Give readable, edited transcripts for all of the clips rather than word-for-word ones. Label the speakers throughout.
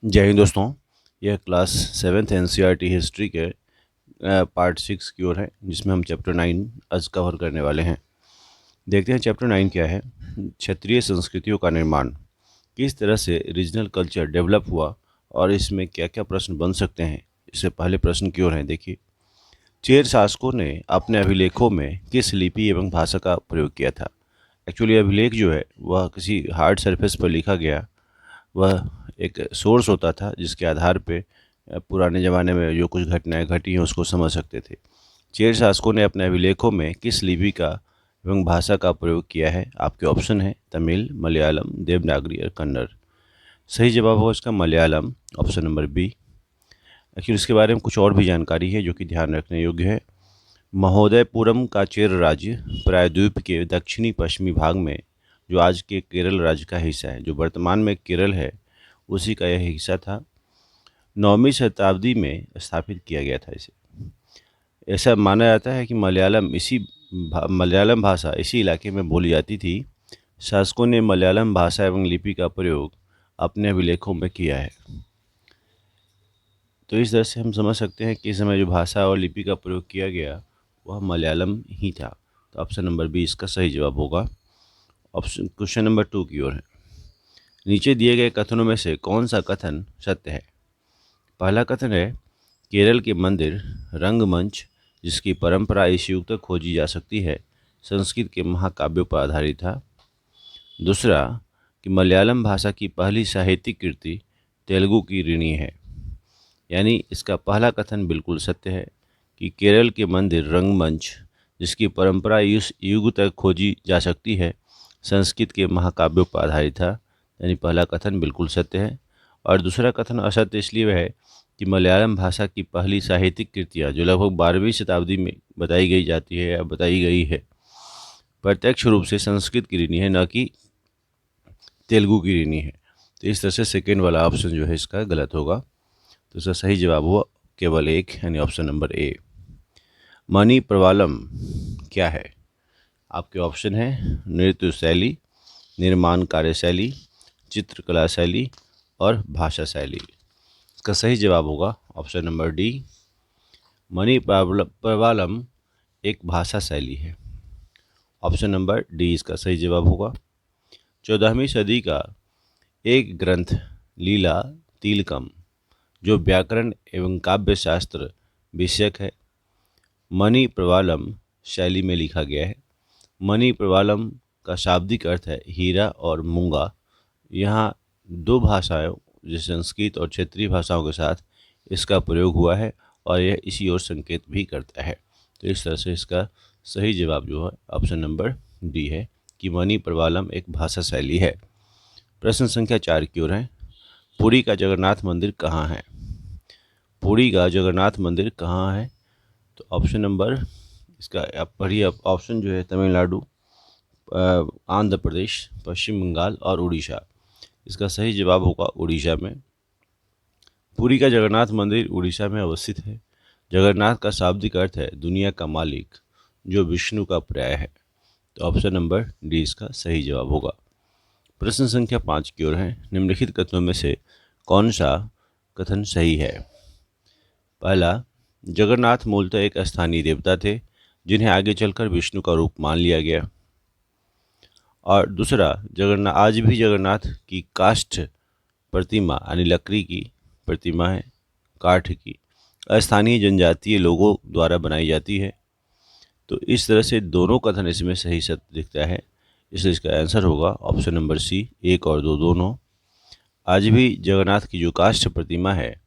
Speaker 1: जय हिंद दोस्तों। यह क्लास 7th एनसीईआरटी हिस्ट्री के पार्ट 6 की ओर है, जिसमें हम चैप्टर 9 आज कवर करने वाले हैं। देखते हैं चैप्टर 9 क्या है। क्षेत्रीय संस्कृतियों का निर्माण, किस तरह से रीजनल कल्चर डेवलप हुआ और इसमें क्या क्या प्रश्न बन सकते हैं। इससे पहले प्रश्न की ओर है। देखिए, चेर शासकों ने अपने अभिलेखों में किस लिपि एवं भाषा का प्रयोग किया था। एक्चुअली अभिलेख जो है वह किसी हार्ड सरफेस पर लिखा गया, वह एक सोर्स होता था जिसके आधार पे पुराने ज़माने में जो कुछ घटनाएं घटी हैं उसको समझ सकते थे। चेर शासकों ने अपने अभिलेखों में किस लिपि का एवं भाषा का प्रयोग किया है। आपके ऑप्शन है तमिल, मलयालम, देवनागरी और कन्नड़। सही जवाब होगा इसका Malayalam, option number B. Actually इसके बारे में कुछ और भी जानकारी है जो कि ध्यान रखने योग्य है। महोदयपुरम का चेर राज्य प्रायद्वीप के दक्षिणी पश्चिमी भाग में, जो आज के केरल राज्य का हिस्सा है, जो वर्तमान में केरल है, उसी का यह हिस्सा था। 9वीं शताब्दी में स्थापित किया गया था इसे। ऐसा माना जाता है कि मलयालम भाषा इसी इलाके में बोली जाती थी। शासकों ने मलयालम भाषा एवं लिपि का प्रयोग अपने अभिलेखों में किया है। तो इस तरह से हम समझ सकते हैं कि इस समय जो भाषा और लिपि का प्रयोग किया गया वह मलयालम ही था। तो ऑप्शन नंबर बी इसका सही जवाब होगा। ऑप्शन क्वेश्चन नंबर 2 की ओर है। नीचे दिए गए कथनों में से कौन सा कथन सत्य है। पहला कथन है, केरल के मंदिर रंगमंच जिसकी परंपरा इस युग तक खोजी जा सकती है, संस्कृत के महाकाव्यों पर आधारित था। दूसरा, कि मलयालम भाषा की पहली साहित्यिक कृति तेलुगु की ऋणी है। यानी इसका पहला कथन बिल्कुल सत्य है कि केरल के मंदिर रंगमंच जिसकी परंपरा इस युग तक खोजी जा सकती है, संस्कृत के महाकाव्यों पर आधारित था। यानी पहला कथन बिल्कुल सत्य है। और दूसरा कथन असत्य इसलिए है कि मलयालम भाषा की पहली साहित्यिक कृतियाँ जो लगभग 12वीं शताब्दी में बताई गई जाती है या बताई गई है, प्रत्यक्ष रूप से संस्कृत की ऋणी है, न कि तेलुगु की ऋणी है। तो इस तरह से सेकेंड वाला ऑप्शन जो है इसका गलत होगा। तो इसका सही जवाब हुआ केवल एक, यानी ऑप्शन नंबर ए। मणि प्रवालम क्या है। आपके ऑप्शन है नृत्य शैली, निर्माण कार्यशैली, चित्रकला शैली और भाषा शैली। इसका सही जवाब होगा ऑप्शन नंबर डी। मणि प्रवालम एक भाषा शैली है। ऑप्शन नंबर डी इसका सही जवाब होगा। 14वीं सदी का एक ग्रंथ लीला तिलकम, जो व्याकरण एवं काव्य शास्त्र विषयक है, मणि प्रवालम शैली में लिखा गया है। मणि प्रवालम का शाब्दिक अर्थ है हीरा और मूंगा। यहाँ दो भाषाएं जैसे संस्कृत और क्षेत्रीय भाषाओं के साथ इसका प्रयोग हुआ है और यह इसी ओर संकेत भी करता है। तो इस तरह से इसका सही जवाब जो है ऑप्शन नंबर डी है कि मणि प्रवालम एक भाषा शैली है। प्रश्न संख्या 4 की ओर है। पुरी का जगन्नाथ मंदिर कहाँ है। पुरी का जगन्नाथ मंदिर कहाँ है। तो ऑप्शन नंबर इसका आप पढ़िए। ऑप्शन जो है तमिलनाडु, आंध्र प्रदेश, पश्चिम बंगाल और उड़ीसा। इसका सही जवाब होगा उड़ीसा में। पुरी का जगन्नाथ मंदिर उड़ीसा में अवस्थित है। जगन्नाथ का शाब्दिक अर्थ है दुनिया का मालिक, जो विष्णु का पर्याय है। तो ऑप्शन नंबर डी इसका सही जवाब होगा। प्रश्न संख्या 5 की ओर है। निम्नलिखित कथनों में से कौन सा कथन सही है। पहला, जगन्नाथ मूलतः एक स्थानीय देवता थे जिन्हें आगे चलकर विष्णु का रूप मान लिया गया। और दूसरा, जगन्नाथ आज भी जगन्नाथ की काष्ठ प्रतिमा यानी लकड़ी की प्रतिमा है, काठ की, स्थानीय जनजातीय लोगों द्वारा बनाई जाती है। तो इस तरह से दोनों कथन इसमें सही सत्य दिखता है, इसलिए इसका आंसर होगा ऑप्शन नंबर सी, 1 और 2 दोनों। आज भी जगन्नाथ की जो काष्ठ प्रतिमा है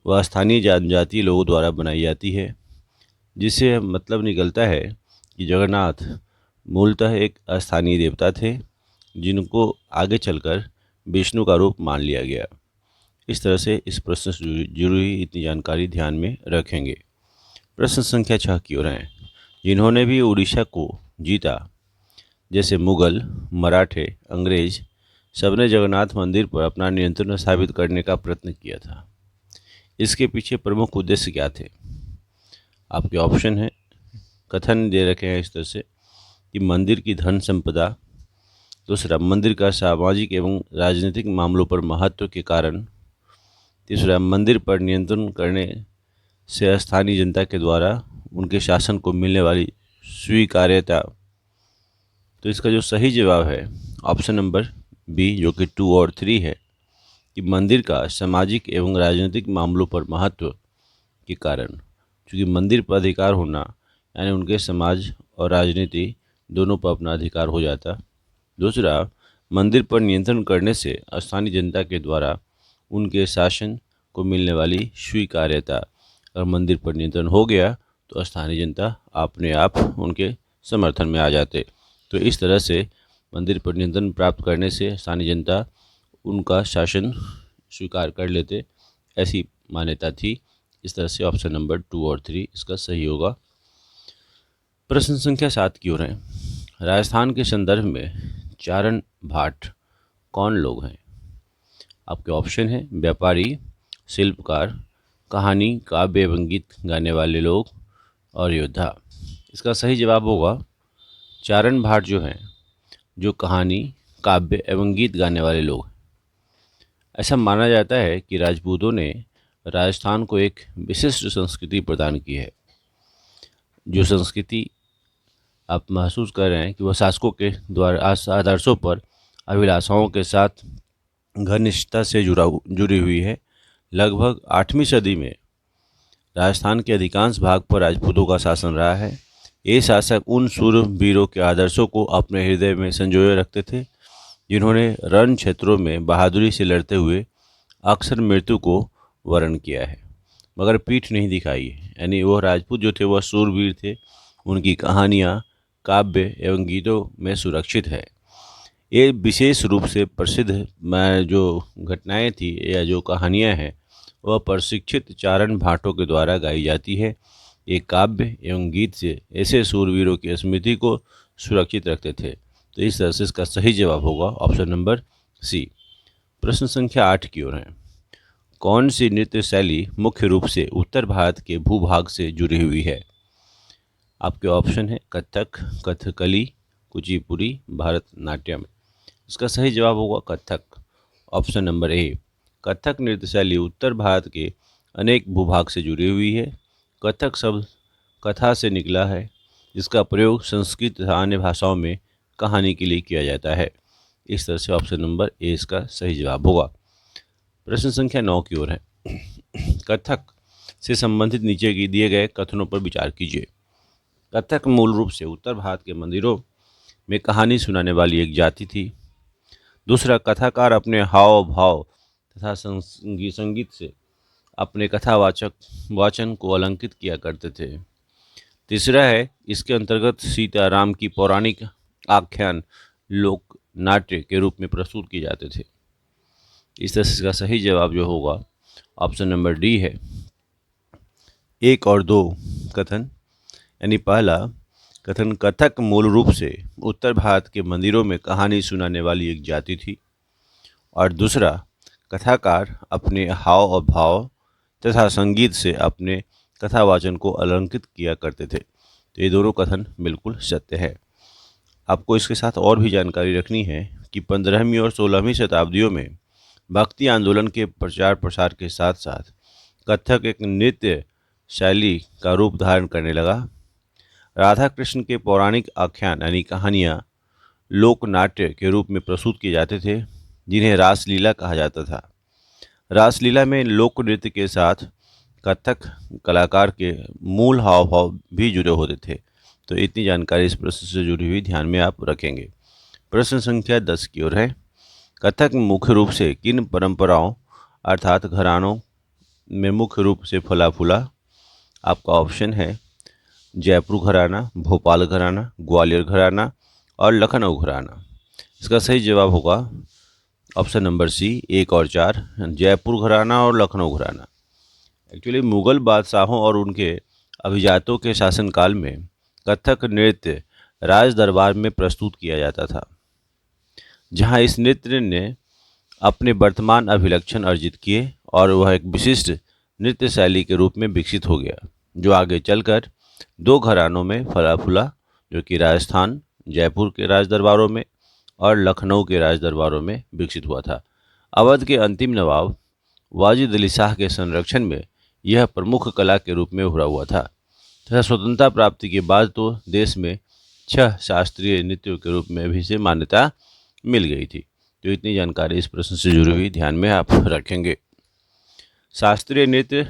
Speaker 1: वह स्थानीय जनजातीय लोगों द्वारा बनाई जाती है, जिससे मतलब निकलता है कि जगन्नाथ मूलतः एक स्थानीय देवता थे जिनको आगे चलकर विष्णु का रूप मान लिया गया। इस तरह से इस प्रश्न से जुड़ी इतनी जानकारी ध्यान में रखेंगे। प्रश्न संख्या 6 की ओर है। जिन्होंने भी उड़ीसा को जीता, जैसे मुगल, मराठे, अंग्रेज, सबने जगन्नाथ मंदिर पर अपना नियंत्रण स्थापित करने का प्रयत्न किया था। इसके पीछे प्रमुख उद्देश्य क्या थे। आपके ऑप्शन है, कथन दे रखे हैं इस तरह से कि मंदिर की धन संपदा, दूसरा मंदिर का सामाजिक एवं राजनीतिक मामलों पर महत्व के कारण, तीसरा, मंदिर पर नियंत्रण करने से स्थानीय जनता के द्वारा उनके शासन को मिलने वाली स्वीकार्यता। तो इसका जो सही जवाब है ऑप्शन नंबर बी, जो कि 2 और 3 है, कि मंदिर का सामाजिक एवं राजनीतिक मामलों पर महत्व के कारण। क्योंकि मंदिर पर अधिकार होना यानी उनके समाज और राजनीति दोनों पर अपना अधिकार हो जाता। दूसरा, मंदिर पर नियंत्रण करने से स्थानीय जनता के द्वारा उनके शासन को मिलने वाली स्वीकार्यता। अगर मंदिर पर नियंत्रण हो गया तो स्थानीय जनता अपने आप उनके समर्थन में आ जाते। तो इस तरह से मंदिर पर नियंत्रण प्राप्त करने से स्थानीय जनता उनका शासन स्वीकार कर लेते, ऐसी मान्यता थी। इस तरह से ऑप्शन नंबर 2 और 3 इसका सही होगा। प्रश्न संख्या 7 की ओर है। राजस्थान के संदर्भ में चारण भाट कौन लोग हैं? आपके ऑप्शन है व्यापारी, शिल्पकार, कहानी काव्य एवं गीत गाने वाले लोग और योद्धा। इसका सही जवाब होगा चारण भाट जो हैं, जो कहानी काव्य एवं गीत गाने वाले लोग। ऐसा माना जाता है कि राजपूतों ने राजस्थान को एक विशिष्ट संस्कृति प्रदान की है। जो संस्कृति आप महसूस कर रहे हैं कि वह शासकों के द्वारा आदर्शों पर अभिलाषाओं के साथ घनिष्ठता से जुड़ी हुई है। लगभग 8वीं सदी में राजस्थान के अधिकांश भाग पर राजपूतों का शासन रहा है। ये शासक उन शूरवीरों के आदर्शों को अपने हृदय में संजोए रखते थे जिन्होंने रण क्षेत्रों में बहादुरी से लड़ते हुए अक्सर मृत्यु को वरण किया है मगर पीठ नहीं दिखाई है। यानी वह राजपूत जो थे वह शूरवीर थे, उनकी कहानियाँ काव्य एवं गीतों में सुरक्षित है। ये विशेष रूप से प्रसिद्ध जो घटनाएं थी या जो कहानियां हैं वह प्रशिक्षित चारण भाटों के द्वारा गाई जाती है। ये काव्य एवं गीत से ऐसे शूरवीरों की स्मृति को सुरक्षित रखते थे। तो इस तरह से इसका सही जवाब होगा ऑप्शन नंबर सी। प्रश्न संख्या 8 की ओर है। कौन सी नृत्य शैली मुख्य रूप से उत्तर भारत के भूभाग से जुड़ी हुई है? आपके ऑप्शन है कथक, कथकली, कुचिपुड़ी, भरतनाट्यम। इसका सही जवाब होगा Kathak, option number A. Kathak नृत्य शैली उत्तर भारत के अनेक भूभाग से जुड़ी हुई है। कथक शब्द कथा से निकला है, जिसका प्रयोग संस्कृत तथा अन्य भाषाओं में कहानी के लिए किया जाता है। इस तरह से ऑप्शन नंबर ए इसका सही जवाब होगा। प्रश्न संख्या 9 की ओर है। कथक से संबंधित नीचे की दिए गए कथनों पर विचार कीजिए। कथक मूल रूप से उत्तर भारत के मंदिरों में कहानी सुनाने वाली एक जाति थी। दूसरा, कथाकार अपने हाव भाव तथा संगीत से अपने कथावाचक वाचन को अलंकृत किया करते थे। तीसरा है, इसके अंतर्गत सीताराम की पौराणिक आख्यान लोक नाट्य के रूप में प्रस्तुत किए जाते थे। इस तरह से इसका सही जवाब जो होगा ऑप्शन नंबर डी है। 1 और 2 कथन, यानी पहला कथन कथक मूल रूप से उत्तर भारत के मंदिरों में कहानी सुनाने वाली एक जाति थी, और दूसरा, कथाकार अपने हाव और भाव तथा संगीत से अपने कथावाचन को अलंकृत किया करते थे। तो ये दोनों कथन बिल्कुल सत्य है। आपको इसके साथ और भी जानकारी रखनी है कि 15वीं और 16वीं शताब्दियों में भक्ति आंदोलन के प्रचार प्रसार के साथ साथ कथक एक नृत्य शैली का रूप धारण करने लगा। राधा कृष्ण के पौराणिक आख्यान यानी कहानियाँ लोक नाट्य के रूप में प्रस्तुत किए जाते थे, जिन्हें रासलीला कहा जाता था। रासलीला में लोक नृत्य के साथ कथक कलाकार के मूल हाव भाव भी जुड़े होते थे। तो इतनी जानकारी इस प्रश्न से जुड़ी हुई ध्यान में आप रखेंगे। प्रश्न संख्या 10 की ओर है। कथक मुख्य रूप से किन परंपराओं अर्थात घरानों में मुख्य रूप से फला फूला? आपका ऑप्शन है जयपुर घराना, भोपाल घराना, ग्वालियर घराना और लखनऊ घराना। इसका सही जवाब होगा ऑप्शन नंबर सी 1 और 4, जयपुर घराना और लखनऊ घराना। एक्चुअली मुग़ल बादशाहों और उनके अभिजातों के शासनकाल में कथक नृत्य राज दरबार में प्रस्तुत किया जाता था, जहां इस नृत्य ने अपने वर्तमान अभिलक्षण अर्जित किए और वह एक विशिष्ट नृत्य शैली के रूप में विकसित हो गया, जो आगे चलकर 2 घरानों में फला फूला, जो कि राजस्थान जयपुर के राज दरबारों में और लखनऊ के राज दरबारों में विकसित हुआ था। अवध के अंतिम नवाब वाजिद अली शाह के संरक्षण में यह प्रमुख कला के रूप में उभरा हुआ था तथा स्वतंत्रता प्राप्ति के बाद तो देश में 6 शास्त्रीय नृत्यों के रूप में भी इसे मान्यता मिल गई थी। तो इतनी जानकारी इस प्रश्न से जुड़ी हुई ध्यान में आप रखेंगे। शास्त्रीय नृत्य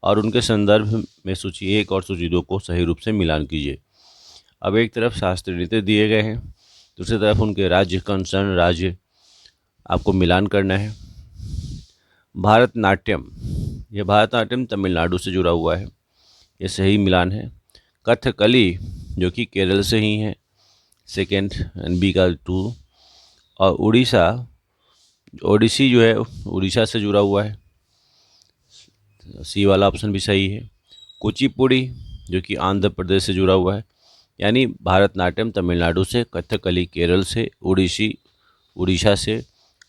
Speaker 1: और उनके संदर्भ में सूची 1 और सूची 2 को सही रूप से मिलान कीजिए। अब एक तरफ शास्त्रीय नृत्य दिए गए हैं, दूसरी तरफ उनके राज्य कंसर्न राज्य आपको मिलान करना है। भारतनाट्यम, यह भारतनाट्यम तमिलनाडु से जुड़ा हुआ है, ये सही मिलान है। कथकली जो कि केरल से ही है, सेकेंड एंड बी का 2। और उड़ीसा, ओडिसी जो है उड़ीसा से जुड़ा हुआ है, सी वाला ऑप्शन भी सही है। कुचिपुड़ी जो कि आंध्र प्रदेश से जुड़ा हुआ है, यानी भारतनाट्यम तमिलनाडु से, कथकली केरल से, ओडिसी उड़ीसा से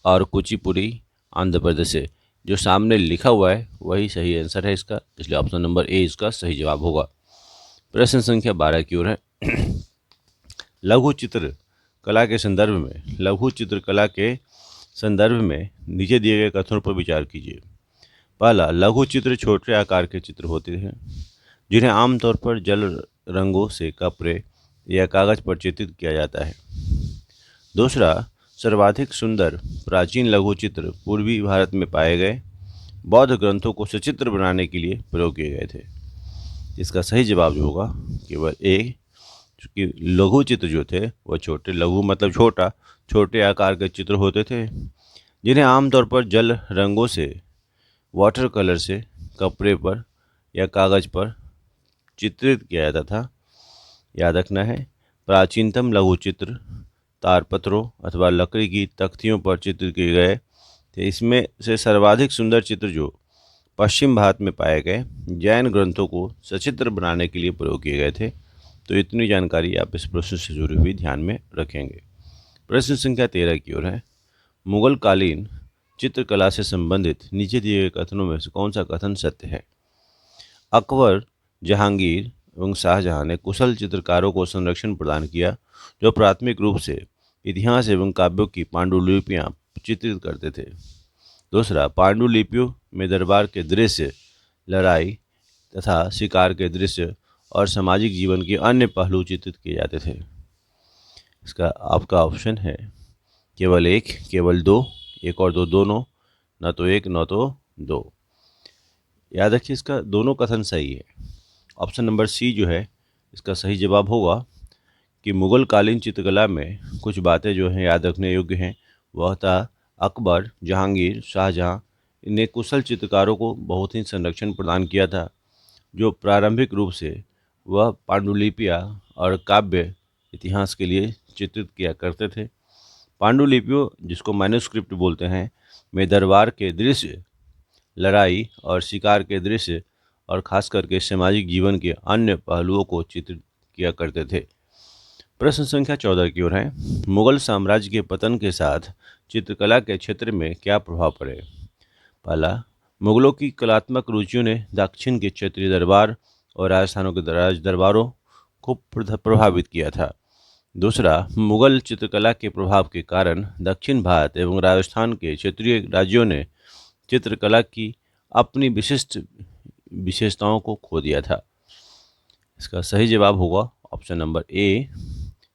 Speaker 1: और कुचिपुड़ी आंध्र प्रदेश से। जो सामने लिखा हुआ है वही सही आंसर है इसका, इसलिए ऑप्शन नंबर ए इसका सही जवाब होगा। प्रश्न संख्या 12 की ओर है। लघु चित्र कला के संदर्भ में, लघु चित्रकला के संदर्भ में नीचे दिए गए कथनों पर विचार कीजिए। पहला, लघु चित्र छोटे आकार के चित्र होते हैं जिन्हें आमतौर पर जल रंगों से कपड़े या कागज पर चित्रित किया जाता है। दूसरा, सर्वाधिक सुंदर प्राचीन लघु चित्र पूर्वी भारत में पाए गए बौद्ध ग्रंथों को सचित्र बनाने के लिए प्रयोग किए गए थे। इसका सही जवाब जो होगा केवल ए, क्योंकि लघु चित्र जो थे वह छोटे, लघु मतलब छोटा, छोटे आकार के चित्र होते थे जिन्हें आमतौर पर जल रंगों से, वाटर कलर से कपड़े पर या कागज पर चित्रित किया जाता था। याद रखना है, प्राचीनतम लघु चित्र तारपत्रों अथवा लकड़ी की तख्तियों पर चित्रित किए गए थे। इसमें से सर्वाधिक सुंदर चित्र जो पश्चिम भारत में पाए गए जैन ग्रंथों को सचित्र बनाने के लिए प्रयोग किए गए थे। तो इतनी जानकारी आप इस प्रश्न से जुड़ी हुई ध्यान में रखेंगे। प्रश्न संख्या 13 की ओर है। मुगल कालीन चित्रकला से संबंधित नीचे दिए गए कथनों में से कौन सा कथन सत्य है? अकबर, जहांगीर एवं शाहजहां ने कुशल चित्रकारों को संरक्षण प्रदान किया जो प्राथमिक रूप से इतिहास एवं काव्यों की पांडुलिपियां चित्रित करते थे। दूसरा, पांडुलिपियों में दरबार के दृश्य, लड़ाई तथा शिकार के दृश्य और सामाजिक जीवन के अन्य पहलू चित्रित किए जाते थे। इसका आपका ऑप्शन है केवल 1, केवल 2, 1 और 2 दोनों, न तो 1 न तो 2। याद रखिए इसका दोनों कथन सही है। ऑप्शन नंबर सी जो है इसका सही जवाब होगा कि मुगल कालीन चित्रकला में कुछ बातें जो हैं याद रखने योग्य हैं। वह था अकबर, जहांगीर, शाहजहां ने कुशल चित्रकारों को बहुत ही संरक्षण प्रदान किया था जो प्रारंभिक रूप से वह पांडुलिपियां और काव्य इतिहास के लिए चित्रित किया करते थे। पांडुलिपियों, जिसको मैन्युस्क्रिप्ट बोलते हैं, में दरबार के दृश्य, लड़ाई और शिकार के दृश्य और खास करके सामाजिक जीवन के अन्य पहलुओं को चित्रित किया करते थे। प्रश्न संख्या 14 की ओर है। मुगल साम्राज्य के पतन के साथ चित्रकला के क्षेत्र में क्या प्रभाव पड़े? पहला, मुगलों की कलात्मक रुचियों ने दक्षिण के क्षेत्रीय दरबार और राजस्थानों के राज दरबारों को प्रभावित किया था। दूसरा, मुगल चित्रकला के प्रभाव के कारण दक्षिण भारत एवं राजस्थान के क्षेत्रीय राज्यों ने चित्रकला की अपनी विशिष्ट विशेषताओं को खो दिया था। इसका सही जवाब होगा ऑप्शन नंबर ए,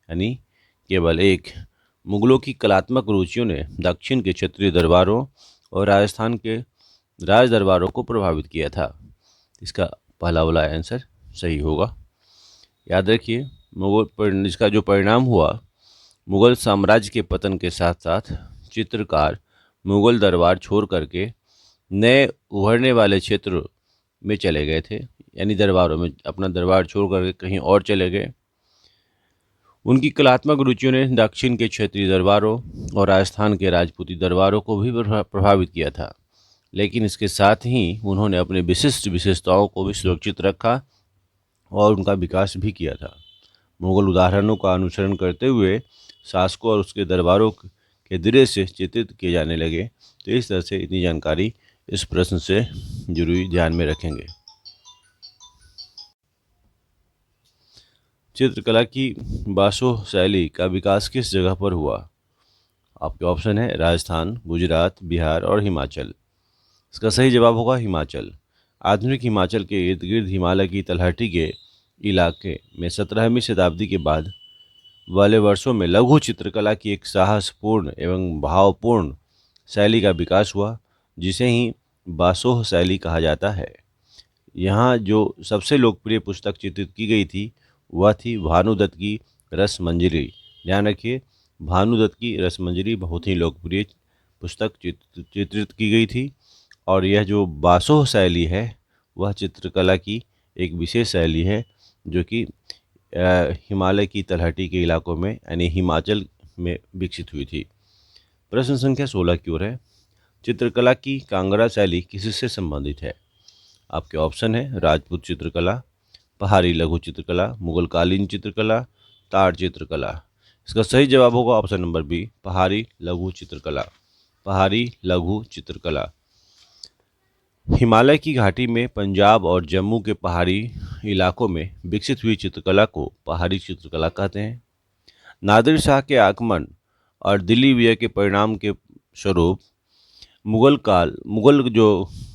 Speaker 1: यानी केवल 1। मुगलों की कलात्मक रुचियों ने दक्षिण के क्षेत्रीय दरबारों और राजस्थान के राज दरबारों को प्रभावित किया था। इसका पहला वाला आंसर सही होगा। याद रखिए, मुगल इसका जो परिणाम हुआ, मुगल साम्राज्य के पतन के साथ साथ चित्रकार मुगल दरबार छोड़ करके नए उभरने वाले क्षेत्र में चले गए थे, यानी दरबारों में अपना दरबार छोड़ करके कहीं और चले गए। उनकी कलात्मक रुचियों ने दक्षिण के क्षेत्रीय दरबारों और राजस्थान के राजपूती दरबारों को भी प्रभावित किया था, लेकिन इसके साथ ही उन्होंने अपने विशिष्ट विशेषताओं को भी सुरक्षित रखा और उनका विकास भी किया था। मुगल उदाहरणों का अनुसरण करते हुए शासकों और उसके दरबारों के दृश्य चित्रित किए जाने लगे। तो इस तरह से इतनी जानकारी इस प्रश्न से जुड़ी ध्यान में रखेंगे। चित्रकला की बासो शैली का विकास किस जगह पर हुआ? आपके ऑप्शन है राजस्थान, गुजरात, बिहार और हिमाचल। इसका सही जवाब होगा हिमाचल। आधुनिक हिमाचल के इर्द गिर्द हिमालय की तलहटी के इलाके में 17वीं शताब्दी के बाद वाले वर्षों में लघु चित्रकला की एक साहसपूर्ण एवं भावपूर्ण शैली का विकास हुआ, जिसे ही बासोह शैली कहा जाता है। यहाँ जो सबसे लोकप्रिय पुस्तक चित्रित की गई थी वह थी भानुदत्त की रसमंजरी। ध्यान रखिए, भानुदत्त की रसमंजरी बहुत ही लोकप्रिय पुस्तक चित्रित की गई थी। और यह जो बासोह शैली है वह चित्रकला की एक विशेष शैली है जो कि हिमालय की तलहटी के इलाकों में यानी हिमाचल में विकसित हुई थी। प्रश्न संख्या 16 की ओर है। चित्रकला की कांगड़ा शैली किससे संबंधित है? आपके ऑप्शन है राजपूत चित्रकला, पहाड़ी लघु चित्रकला, मुगलकालीन चित्रकला, ताड़ चित्रकला। इसका सही जवाब होगा ऑप्शन नंबर बी, पहाड़ी लघु चित्रकला। पहाड़ी लघु चित्रकला हिमालय की घाटी में पंजाब और जम्मू के पहाड़ी इलाकों में विकसित हुई चित्रकला को पहाड़ी चित्रकला कहते हैं। नादिर शाह के आगमन और दिल्ली विजय के परिणाम के स्वरूप मुगल जो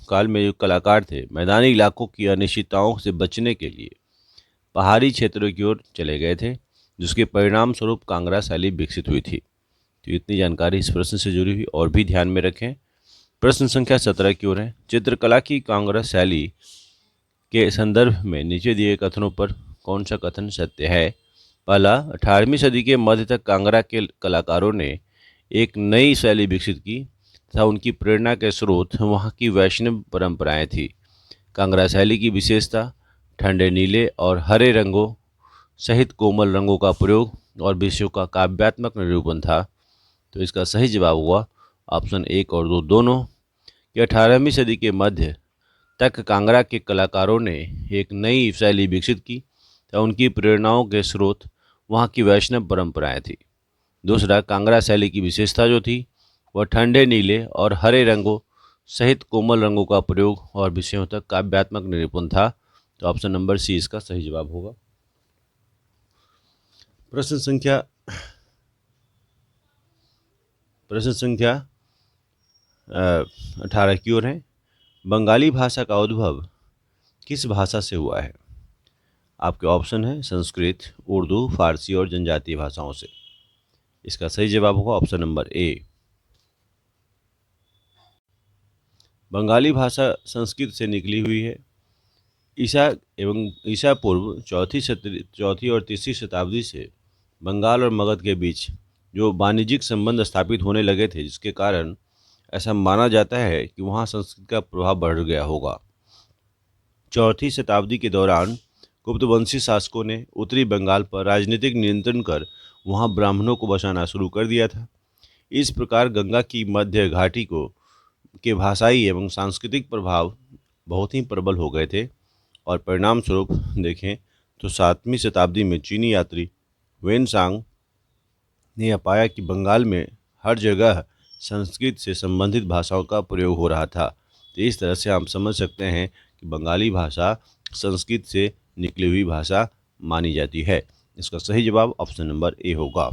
Speaker 1: काल में जो कलाकार थे मैदानी इलाकों की अनिश्चितताओं से बचने के लिए पहाड़ी क्षेत्रों की ओर चले गए थे, जिसके परिणाम स्वरूप कांगड़ा शैली विकसित हुई थी। तो इतनी जानकारी इस प्रश्न से जुड़ी हुई और भी ध्यान में रखें। प्रश्न संख्या 17 की ओर है। चित्रकला की कांगड़ा शैली के संदर्भ में नीचे दिए कथनों पर कौन सा कथन सत्य है? पहला, 18वीं सदी के मध्य तक कांगड़ा के कलाकारों ने एक नई शैली विकसित की तथा उनकी प्रेरणा के स्रोत वहाँ की वैष्णव परंपराएं थी। कांगड़ा शैली की विशेषता ठंडे नीले और हरे रंगों सहित कोमल रंगों का प्रयोग और विषयों का काव्यात्मक निरूपण था। तो इसका सही जवाब हुआ ऑप्शन 1 और 2 दोनों, कि 18वीं सदी के मध्य तक कांगड़ा के कलाकारों ने एक नई शैली विकसित की तथा उनकी प्रेरणाओं के स्रोत वहाँ की वैष्णव परंपराएं थी। दूसरा, कांगड़ा शैली की विशेषता जो थी वह ठंडे नीले और हरे रंगों सहित कोमल रंगों का प्रयोग और विषयों तक काव्यात्मक निरूपण था। तो ऑप्शन नंबर सी इसका सही जवाब होगा। प्रश्न संख्या 18 की ओर है। बंगाली भाषा का उद्भव किस भाषा से हुआ है? आपके ऑप्शन है संस्कृत, उर्दू, फारसी और जनजातीय भाषाओं से। इसका सही जवाब होगा ऑप्शन नंबर ए। बंगाली भाषा संस्कृत से निकली हुई है। ईसा पूर्व चौथी और तीसरी शताब्दी से बंगाल और मगध के बीच जो वाणिज्यिक संबंध स्थापित होने लगे थे, जिसके कारण ऐसा माना जाता है कि वहाँ संस्कृत का प्रभाव बढ़ गया होगा। चौथी शताब्दी के दौरान गुप्तवंशी शासकों ने उत्तरी बंगाल पर राजनीतिक नियंत्रण कर वहाँ ब्राह्मणों को बसाना शुरू कर दिया था। इस प्रकार गंगा की मध्य घाटी के भाषाई एवं सांस्कृतिक प्रभाव बहुत ही प्रबल हो गए थे और परिणाम स्वरूप देखें तो 7वीं शताब्दी में चीनी यात्री वेनसांग ने यह पाया कि बंगाल में हर जगह संस्कृत से संबंधित भाषाओं का प्रयोग हो रहा था। तो इस तरह से हम समझ सकते हैं कि बंगाली भाषा संस्कृत से निकली हुई भाषा मानी जाती है। इसका सही जवाब ऑप्शन नंबर ए होगा।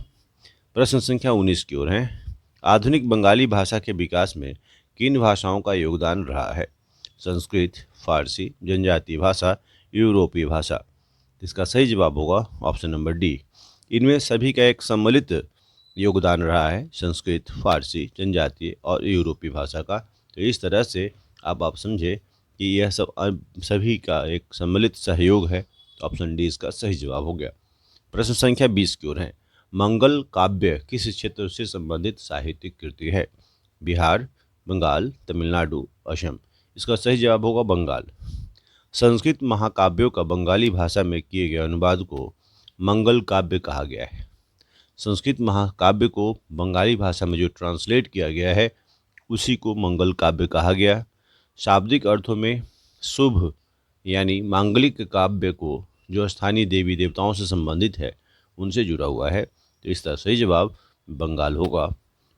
Speaker 1: प्रश्न संख्या 19 की ओर है। आधुनिक बंगाली भाषा के विकास में किन भाषाओं का योगदान रहा है? संस्कृत, फारसी, जनजातीय भाषा, यूरोपीय भाषा। इसका सही जवाब होगा ऑप्शन नंबर डी। इनमें सभी का एक सम्मिलित योगदान रहा है, संस्कृत, फारसी, जनजातीय और यूरोपीय भाषा का। तो इस तरह से आप समझे कि यह सभी का एक सम्मिलित सहयोग है। तो ऑप्शन डी इसका सही जवाब हो गया। प्रश्न संख्या 20 की ओर है। मंगल काव्य किस क्षेत्र से संबंधित साहित्यिक कृति है? बिहार, बंगाल, तमिलनाडु, असम। इसका सही जवाब होगा बंगाल। संस्कृत महाकाव्यों का बंगाली भाषा में किए गए अनुवाद को मंगल काव्य कहा गया है। संस्कृत महाकाव्य को बंगाली भाषा में जो ट्रांसलेट किया गया है उसी को मंगल काव्य कहा गया। शाब्दिक अर्थों में शुभ यानी मांगलिक काव्य को जो स्थानीय देवी देवताओं से संबंधित है उनसे जुड़ा हुआ है। तो इसका सही जवाब बंगाल होगा।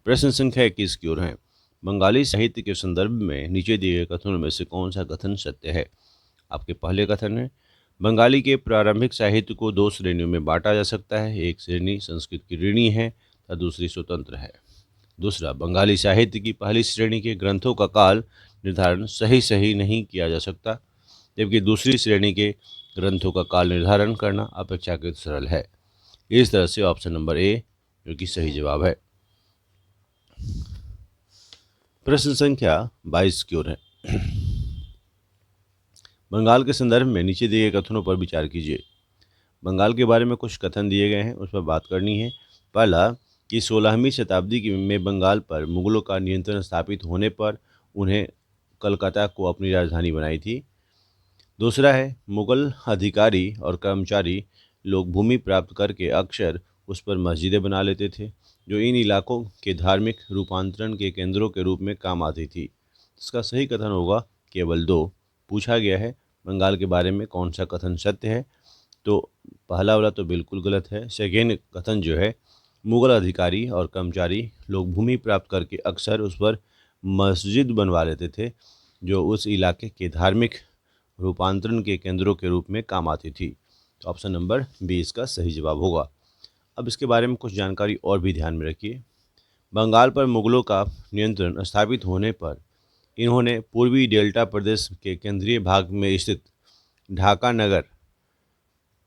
Speaker 1: प्रश्न संख्या 21 की ओर है। बंगाली साहित्य के संदर्भ में नीचे दिए गए कथनों में से कौन सा कथन सत्य है? आपके पहले कथन है बंगाली के प्रारंभिक साहित्य को 2 श्रेणियों में बांटा जा सकता है। एक श्रेणी संस्कृत की ऋणी है तथा दूसरी स्वतंत्र है। दूसरा, बंगाली साहित्य की पहली श्रेणी के ग्रंथों का काल निर्धारण सही नहीं किया जा सकता, जबकि दूसरी श्रेणी के ग्रंथों का काल निर्धारण करना अपेक्षाकृत सरल है। इस तरह से ऑप्शन नंबर ए जो कि सही जवाब है। प्रश्न संख्या 22 की ओर है। बंगाल के संदर्भ में नीचे दिए गए कथनों पर विचार कीजिए। बंगाल के बारे में कुछ कथन दिए गए हैं, उस पर बात करनी है। पहला, कि 16वीं शताब्दी में बंगाल पर मुगलों का नियंत्रण स्थापित होने पर उन्हें कलकत्ता को अपनी राजधानी बनाई थी। दूसरा है, मुगल अधिकारी और कर्मचारी लोग भूमि प्राप्त करके अक्सर उस पर मस्जिदें बना लेते थे, जो इन इलाकों के धार्मिक रूपांतरण के केंद्रों के रूप में काम आती थी। इसका सही कथन होगा केवल 2। पूछा गया है बंगाल के बारे में कौन सा कथन सत्य है, तो पहला वाला तो बिल्कुल गलत है। सेकेंड कथन जो है, मुगल अधिकारी और कर्मचारी लोग भूमि प्राप्त करके अक्सर उस पर मस्जिद बनवा लेते थे, जो उस इलाके के धार्मिक रूपांतरण के केंद्रों के रूप में काम आती थी। तो ऑप्शन नंबर 20 का सही जवाब होगा। अब इसके बारे में कुछ जानकारी और भी ध्यान में रखिए। बंगाल पर मुगलों का नियंत्रण स्थापित होने पर इन्होंने पूर्वी डेल्टा प्रदेश के केंद्रीय भाग में स्थित ढाका नगर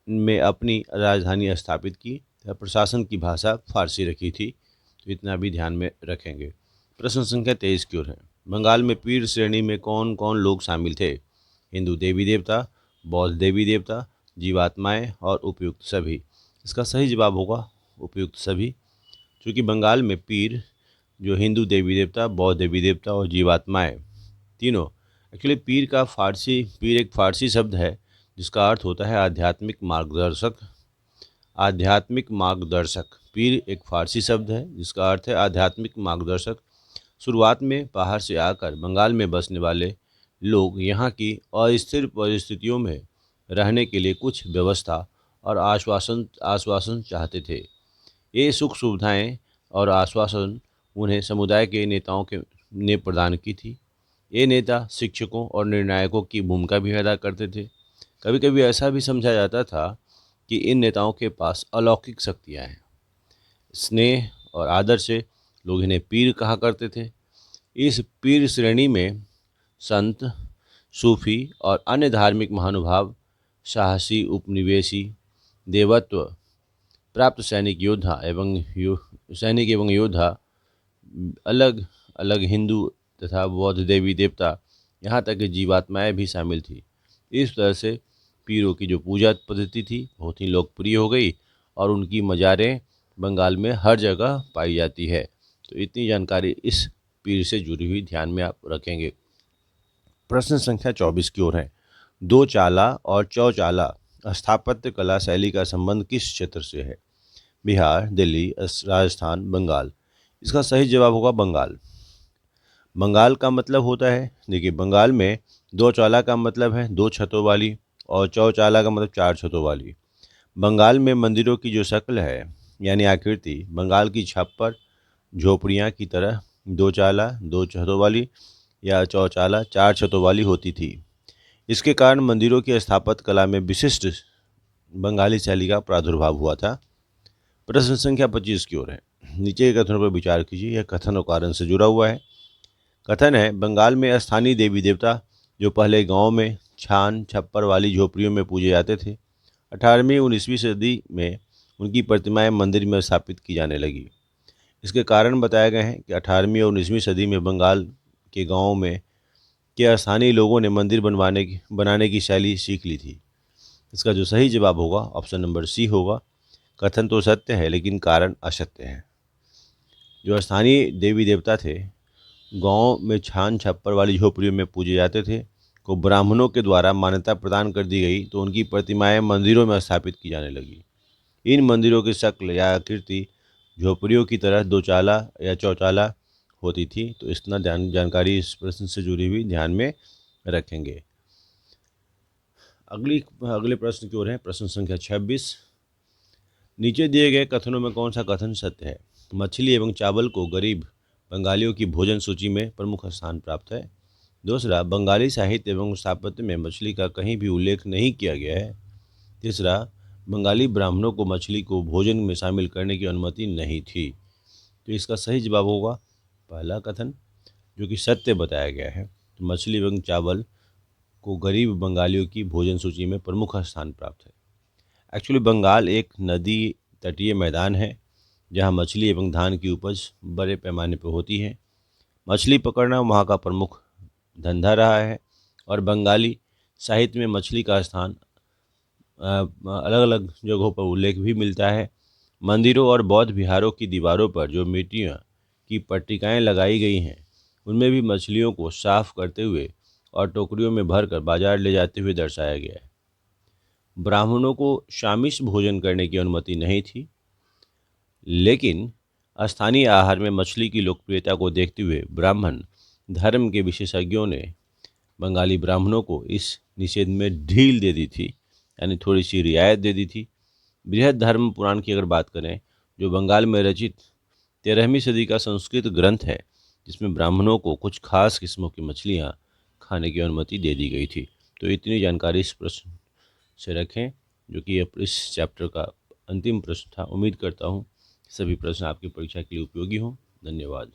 Speaker 1: में अपनी राजधानी स्थापित की। प्रशासन की भाषा फारसी रखी थी, तो इतना भी ध्यान में रखेंगे। प्रश्न संख्या 23 की ओर है। बंगाल में पीर श्रेणी में कौन कौन लोग शामिल थे? हिंदू देवी देवता, बौद्ध देवी देवता, जीवात्माएं और उपयुक्त सभी। इसका सही जवाब होगा उपयुक्त सभी, क्योंकि बंगाल में पीर जो हिंदू देवी देवता, बौद्ध देवी देवता और जीवात्माएं तीनों, एक्चुअली पीर एक फारसी शब्द है जिसका अर्थ होता है आध्यात्मिक मार्गदर्शक। आध्यात्मिक मार्गदर्शक, पीर एक फारसी शब्द है जिसका अर्थ है आध्यात्मिक मार्गदर्शक। शुरुआत में बाहर से आकर बंगाल में बसने वाले लोग यहाँ की अस्थिर परिस्थितियों में रहने के लिए कुछ व्यवस्था और आश्वासन चाहते थे। ये सुख सुविधाएं और आश्वासन उन्हें समुदाय के नेताओं के ने प्रदान की थी। ये नेता शिक्षकों और निर्णायकों की भूमिका भी अदा करते थे। कभी कभी ऐसा भी समझा जाता था कि इन नेताओं के पास अलौकिक शक्तियाँ हैं। स्नेह और आदर से लोग इन्हें पीर कहा करते थे। इस पीर श्रेणी में संत, सूफी और अन्य धार्मिक महानुभाव, साहसी उपनिवेशी, देवत्व प्राप्त सैनिक एवं योद्धा, अलग अलग हिंदू तथा बौद्ध देवी देवता, यहाँ तक कि जीवात्माएं भी शामिल थी। इस तरह से पीरों की जो पूजा पद्धति थी बहुत ही लोकप्रिय हो गई और उनकी मज़ारें बंगाल में हर जगह पाई जाती है। तो इतनी जानकारी इस पीर से जुड़ी हुई ध्यान में आप रखेंगे। प्रश्न संख्या 24 की ओर है। दो चाला और चौचाला स्थापत्य कला शैली का संबंध किस क्षेत्र से है? बिहार, दिल्ली, राजस्थान, बंगाल। इसका सही जवाब होगा बंगाल। बंगाल का मतलब होता है, देखिए बंगाल में दो चाला का मतलब है 2 छतों वाली और चौचाला का मतलब 4 छतों वाली। बंगाल में मंदिरों की जो शक्ल है यानी आकृति बंगाल की छप्पर झोपड़ियाँ की तरह 2 चाला 2 छतों वाली या चौचाला 4 छतों वाली होती थी। इसके कारण मंदिरों की स्थापत्य कला में विशिष्ट बंगाली शैली का प्रादुर्भाव हुआ था। प्रश्न संख्या 25 की ओर है। नीचे के कथनों पर विचार कीजिए, यह कथन और कारण से जुड़ा हुआ है। कथन है, बंगाल में स्थानीय देवी देवता जो पहले गांव में छान छप्पर वाली झोपड़ियों में पूजे जाते थे, 18वीं-19वीं सदी में उनकी प्रतिमाएं मंदिर में स्थापित की जाने लगी। इसके कारण बताए गए हैं कि 18वीं और 19वीं सदी में बंगाल के गाँव में के स्थानीय लोगों ने मंदिर बनाने की शैली सीख ली थी। इसका जो सही जवाब होगा ऑप्शन नंबर सी होगा। कथन तो सत्य है लेकिन कारण असत्य है। जो स्थानीय देवी देवता थे गांव में छान छप्पर वाली झोपड़ियों में पूजे जाते थे को ब्राह्मणों के द्वारा मान्यता प्रदान कर दी गई, तो उनकी प्रतिमाएं मंदिरों में स्थापित की जाने लगी। इन मंदिरों की शक्ल या आकृति झोपड़ियों की तरह दो चाला या चौचाला होती थी। तो इतना जानकारी इस प्रश्न से जुड़ी हुई ध्यान में रखेंगे। अगले प्रश्न की ओर है। प्रश्न संख्या 26। नीचे दिए गए कथनों में कौन सा कथन सत्य है? मछली एवं चावल को गरीब बंगालियों की भोजन सूची में प्रमुख स्थान प्राप्त है। दूसरा, बंगाली साहित्य एवं स्थापत्य में मछली का कहीं भी उल्लेख नहीं किया गया है। तीसरा, बंगाली ब्राह्मणों को मछली को भोजन में शामिल करने की अनुमति नहीं थी। तो इसका सही जवाब होगा पहला कथन, जो कि सत्य बताया गया है। तो मछली एवं चावल को गरीब बंगालियों की भोजन सूची में प्रमुख स्थान प्राप्त है। एक्चुअली बंगाल एक नदी तटीय मैदान है जहाँ मछली एवं धान की उपज बड़े पैमाने पर होती है। मछली पकड़ना वहाँ का प्रमुख धंधा रहा है और बंगाली साहित्य में मछली का स्थान अलग अलग जगहों पर उल्लेख भी मिलता है। मंदिरों और बौद्ध विहारों की दीवारों पर जो मिट्टियाँ की पट्टिकाएँ लगाई गई हैं, उनमें भी मछलियों को साफ करते हुए और टोकरियों में भरकर बाजार ले जाते हुए दर्शाया गया है। ब्राह्मणों को शामिश भोजन करने की अनुमति नहीं थी, लेकिन स्थानीय आहार में मछली की लोकप्रियता को देखते हुए ब्राह्मण धर्म के विशेषज्ञों ने बंगाली ब्राह्मणों को इस निषेध में ढील दे दी थी, यानी थोड़ी सी रियायत दे दी थी। बृहद धर्म पुराण की अगर बात करें, जो बंगाल में रचित 13वीं सदी का संस्कृत ग्रंथ है, जिसमें ब्राह्मणों को कुछ खास किस्मों की मछलियाँ खाने की अनुमति दे दी गई थी। तो इतनी जानकारी इस प्रश्न से रखें, जो कि इस चैप्टर का अंतिम प्रश्न था। उम्मीद करता हूँ सभी प्रश्न आपकी परीक्षा के लिए उपयोगी हों। धन्यवाद।